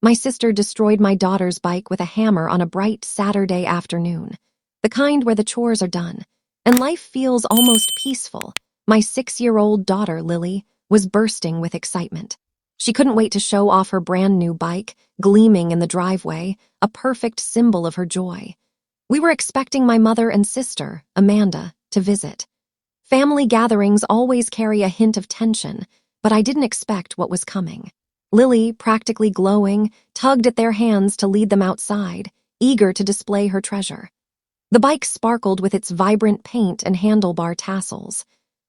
My sister destroyed my daughter's bike with a hammer on a bright Saturday afternoon, the kind where the chores are done, and life feels almost peaceful. My 6-year-old daughter, Lily, was bursting with excitement. She couldn't wait to show off her brand new bike, gleaming in the driveway, a perfect symbol of her joy. We were expecting my mother and sister, Amanda, to visit. Family gatherings always carry a hint of tension, but I didn't expect what was coming. Lily, practically glowing, tugged at their hands to lead them outside, eager to display her treasure. The bike sparkled with its vibrant paint and handlebar tassels.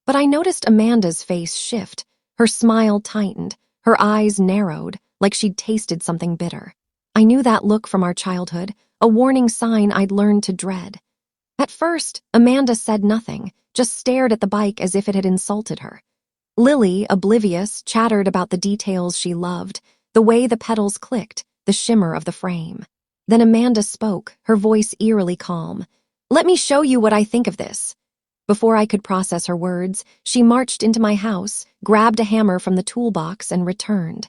But I noticed Amanda's face shift. Her smile tightened, her eyes narrowed, like she'd tasted something bitter. I knew that look from our childhood, a warning sign I'd learned to dread. At first, Amanda said nothing, just stared at the bike as if it had insulted her. Lily, oblivious, chattered about the details she loved, the way the pedals clicked, the shimmer of the frame. Then Amanda spoke, her voice eerily calm. "Let me show you what I think of this." Before I could process her words, she marched into my house, grabbed a hammer from the toolbox, and returned.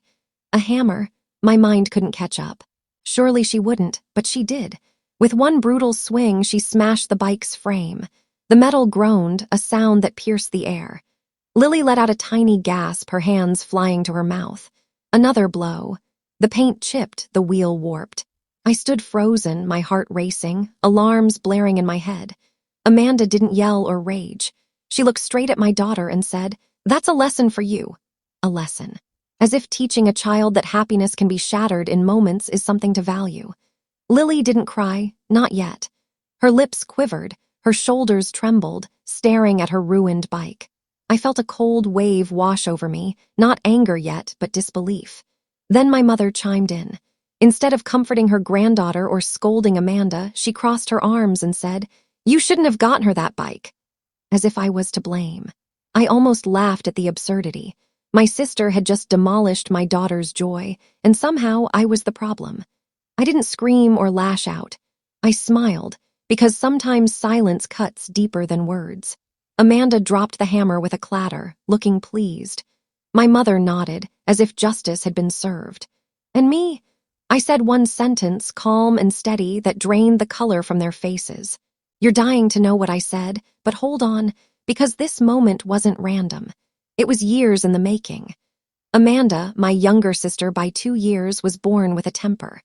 A hammer? My mind couldn't catch up. Surely she wouldn't, but she did. With one brutal swing, she smashed the bike's frame. The metal groaned, a sound that pierced the air. Lily let out a tiny gasp, her hands flying to her mouth. Another blow. The paint chipped, the wheel warped. I stood frozen, my heart racing, alarms blaring in my head. Amanda didn't yell or rage. She looked straight at my daughter and said, "That's a lesson for you." A lesson. As if teaching a child that happiness can be shattered in moments is something to value. Lily didn't cry, not yet. Her lips quivered, her shoulders trembled, staring at her ruined bike. I felt a cold wave wash over me, not anger yet, but disbelief. Then my mother chimed in. Instead of comforting her granddaughter or scolding Amanda, she crossed her arms and said, "You shouldn't have gotten her that bike." As if I was to blame. I almost laughed at the absurdity. My sister had just demolished my daughter's joy, and somehow I was the problem. I didn't scream or lash out. I smiled, because sometimes silence cuts deeper than words. Amanda dropped the hammer with a clatter, looking pleased. My mother nodded, as if justice had been served. And me? I said one sentence, calm and steady, that drained the color from their faces. You're dying to know what I said, but hold on, because this moment wasn't random. It was years in the making. Amanda, my younger sister by 2 years, was born with a temper.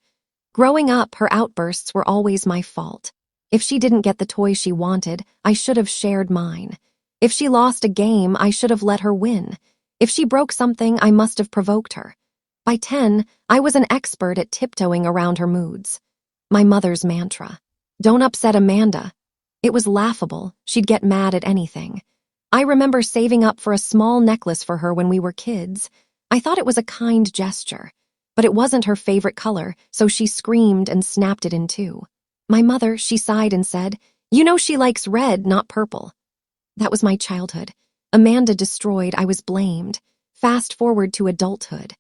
Growing up, her outbursts were always my fault. If she didn't get the toy she wanted, I should have shared mine. If she lost a game, I should have let her win. If she broke something, I must have provoked her. By 10, I was an expert at tiptoeing around her moods. My mother's mantra. Don't upset Amanda. It was laughable. She'd get mad at anything. I remember saving up for a small necklace for her when we were kids. I thought it was a kind gesture. But it wasn't her favorite color, so she screamed and snapped it in two. My mother, she sighed and said, "You know she likes red, not purple." That was my childhood. Amanda destroyed, I was blamed. Fast forward to adulthood.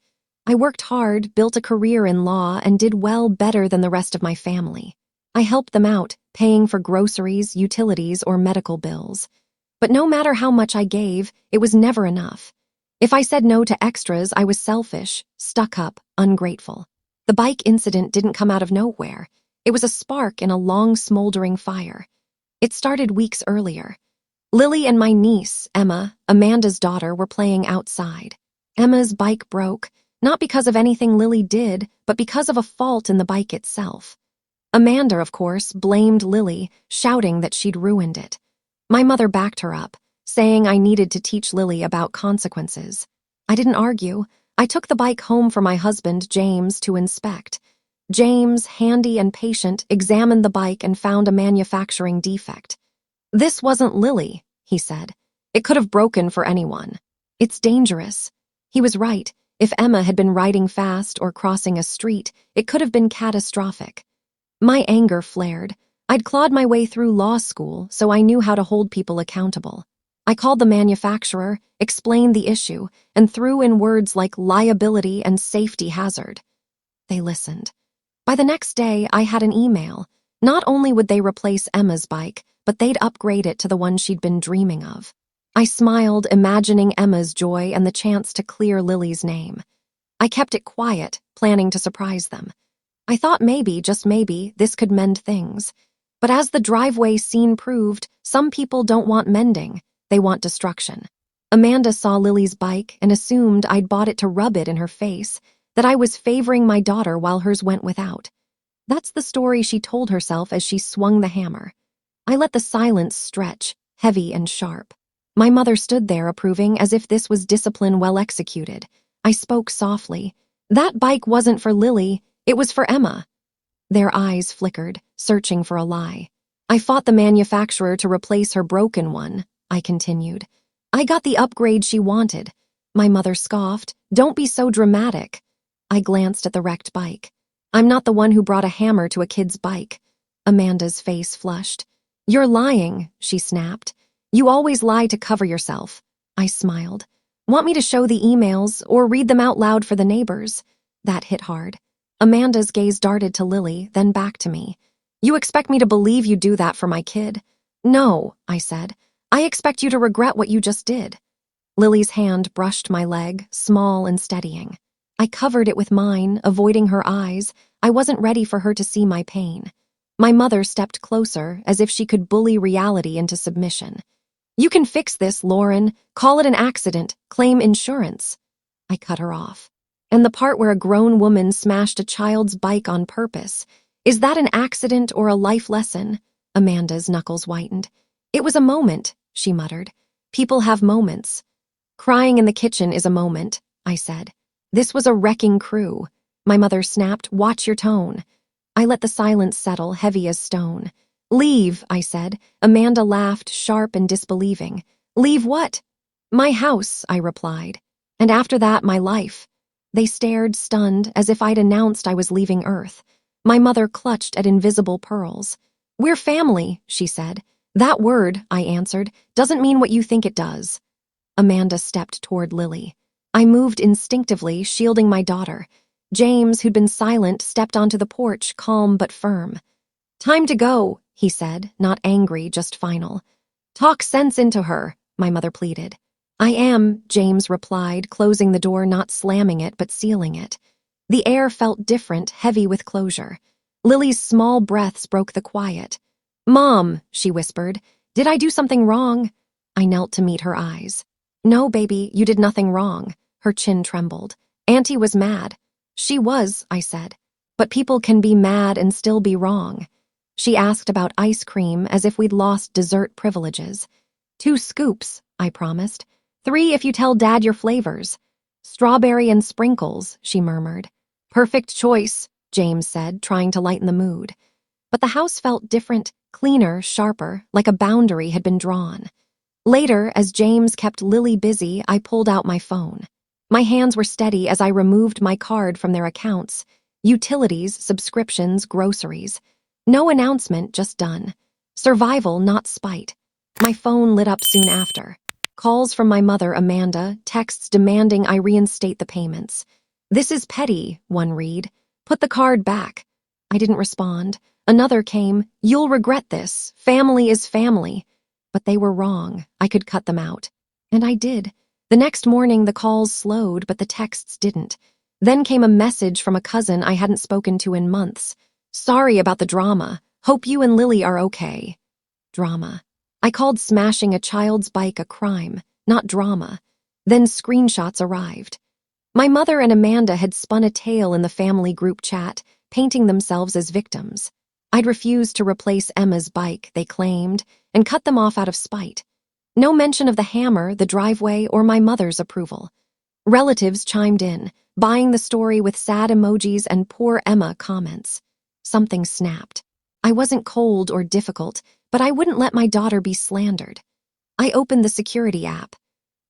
I worked hard, built a career in law, and did well, better than the rest of my family. I helped them out, paying for groceries, utilities, or medical bills. But no matter how much I gave, it was never enough. If I said no to extras, I was selfish, stuck up, ungrateful. The bike incident didn't come out of nowhere. It was a spark in a long, smoldering fire. It started weeks earlier. Lily and my niece, Emma, Amanda's daughter, were playing outside. Emma's bike broke, not because of anything Lily did, but because of a fault in the bike itself. Amanda, of course, blamed Lily, shouting that she'd ruined it. My mother backed her up, saying I needed to teach Lily about consequences. I didn't argue. I took the bike home for my husband, James, to inspect. James, handy and patient, examined the bike and found a manufacturing defect. "This wasn't Lily," he said. "It could have broken for anyone. It's dangerous." He was right. If Emma had been riding fast or crossing a street, it could have been catastrophic. My anger flared. I'd clawed my way through law school, so I knew how to hold people accountable. I called the manufacturer, explained the issue, and threw in words like liability and safety hazard. They listened. By the next day, I had an email. Not only would they replace Emma's bike, but they'd upgrade it to the one she'd been dreaming of. I smiled, imagining Emma's joy and the chance to clear Lily's name. I kept it quiet, planning to surprise them. I thought maybe, just maybe, this could mend things. But as the driveway scene proved, some people don't want mending, they want destruction. Amanda saw Lily's bike and assumed I'd bought it to rub it in her face, that I was favoring my daughter while hers went without. That's the story she told herself as she swung the hammer. I let the silence stretch, heavy and sharp. My mother stood there approving as if this was discipline well executed. I spoke softly. That bike wasn't for Lily, it was for Emma. Their eyes flickered, searching for a lie. I fought the manufacturer to replace her broken one, I continued. I got the upgrade she wanted. My mother scoffed. Don't be so dramatic. I glanced at the wrecked bike. I'm not the one who brought a hammer to a kid's bike. Amanda's face flushed. You're lying, she snapped. You always lie to cover yourself. I smiled. Want me to show the emails or read them out loud for the neighbors? That hit hard. Amanda's gaze darted to Lily, then back to me. You expect me to believe you do that for my kid? No, I said. I expect you to regret what you just did. Lily's hand brushed my leg, small and steadying. I covered it with mine, avoiding her eyes. I wasn't ready for her to see my pain. My mother stepped closer, as if she could bully reality into submission. You can fix this, Lauren. Call it an accident. Claim insurance. I cut her off. And the part where a grown woman smashed a child's bike on purpose. Is that an accident or a life lesson? Amanda's knuckles whitened. It was a moment, she muttered. People have moments. Crying in the kitchen is a moment, I said. This was a wrecking crew. My mother snapped, watch your tone. I let the silence settle, heavy as stone. Leave, I said. Amanda laughed, sharp and disbelieving. Leave what? My house, I replied. And after that, my life. They stared, stunned, as if I'd announced I was leaving Earth. My mother clutched at invisible pearls. We're family, she said. That word, I answered, doesn't mean what you think it does. Amanda stepped toward Lily. I moved instinctively, shielding my daughter. James, who'd been silent, stepped onto the porch, calm but firm. Time to go, he said, not angry, just final. Talk sense into her, my mother pleaded. I am, James replied, closing the door, not slamming it, but sealing it. The air felt different, heavy with closure. Lily's small breaths broke the quiet. Mom, she whispered, did I do something wrong? I knelt to meet her eyes. No, baby, you did nothing wrong. Her chin trembled. Auntie was mad. She was, I said. But people can be mad and still be wrong. She asked about ice cream as if we'd lost dessert privileges. 2 scoops, I promised. 3 if you tell Dad your flavors. Strawberry and sprinkles, she murmured. Perfect choice, James said, trying to lighten the mood. But the house felt different, cleaner, sharper, like a boundary had been drawn. Later, as James kept Lily busy, I pulled out my phone. My hands were steady as I removed my card from their accounts. Utilities, subscriptions, groceries. No announcement, just done. Survival, not spite. My phone lit up soon after. Calls from my mother, Amanda, texts demanding I reinstate the payments. This is petty, one read. Put the card back. I didn't respond. Another came. You'll regret this. Family is family. But they were wrong. I could cut them out. And I did. The next morning, the calls slowed, but the texts didn't. Then came a message from a cousin I hadn't spoken to in months. Sorry about the drama. Hope you and Lily are okay. Drama. I called smashing a child's bike a crime, not drama. Then screenshots arrived. My mother and Amanda had spun a tale in the family group chat, painting themselves as victims. I'd refused to replace Emma's bike, they claimed, and cut them off out of spite. No mention of the hammer, the driveway, or my mother's approval. Relatives chimed in, buying the story with sad emojis and poor Emma comments. Something snapped. I wasn't cold or difficult, but I wouldn't let my daughter be slandered. I opened the security app.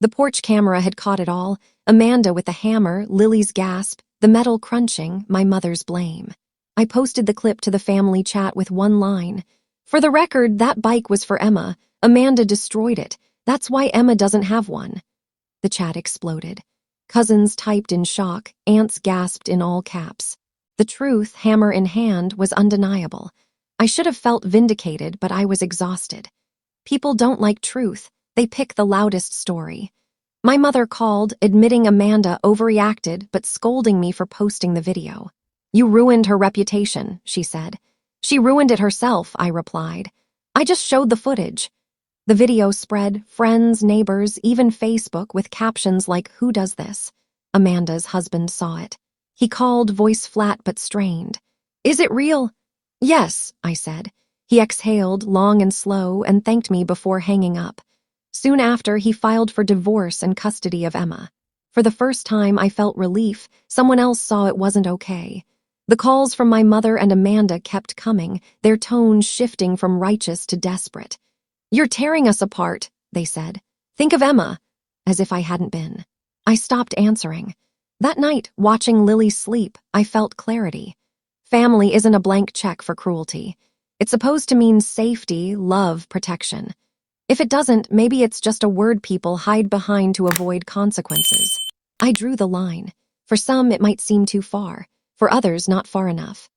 The porch camera had caught it all, Amanda with the hammer, Lily's gasp, the metal crunching, my mother's blame. I posted the clip to the family chat with one line. For the record, that bike was for Emma. Amanda destroyed it. That's why Emma doesn't have one. The chat exploded. Cousins typed in shock, aunts gasped in all caps. The truth, hammer in hand, was undeniable. I should have felt vindicated, but I was exhausted. People don't like truth. They pick the loudest story. My mother called, admitting Amanda overreacted but scolding me for posting the video. You ruined her reputation, she said. She ruined it herself, I replied. I just showed the footage. The video spread, friends, neighbors, even Facebook, with captions like, "Who does this?" Amanda's husband saw it. He called, voice flat but strained. Is it real? Yes, I said. He exhaled, long and slow, and thanked me before hanging up. Soon after, he filed for divorce and custody of Emma. For the first time, I felt relief. Someone else saw it wasn't okay. The calls from my mother and Amanda kept coming, their tones shifting from righteous to desperate. You're tearing us apart, they said. Think of Emma. As if I hadn't been. I stopped answering. That night, watching Lily sleep, I felt clarity. Family isn't a blank check for cruelty. It's supposed to mean safety, love, protection. If it doesn't, maybe it's just a word people hide behind to avoid consequences. I drew the line. For some, it might seem too far. For others, not far enough.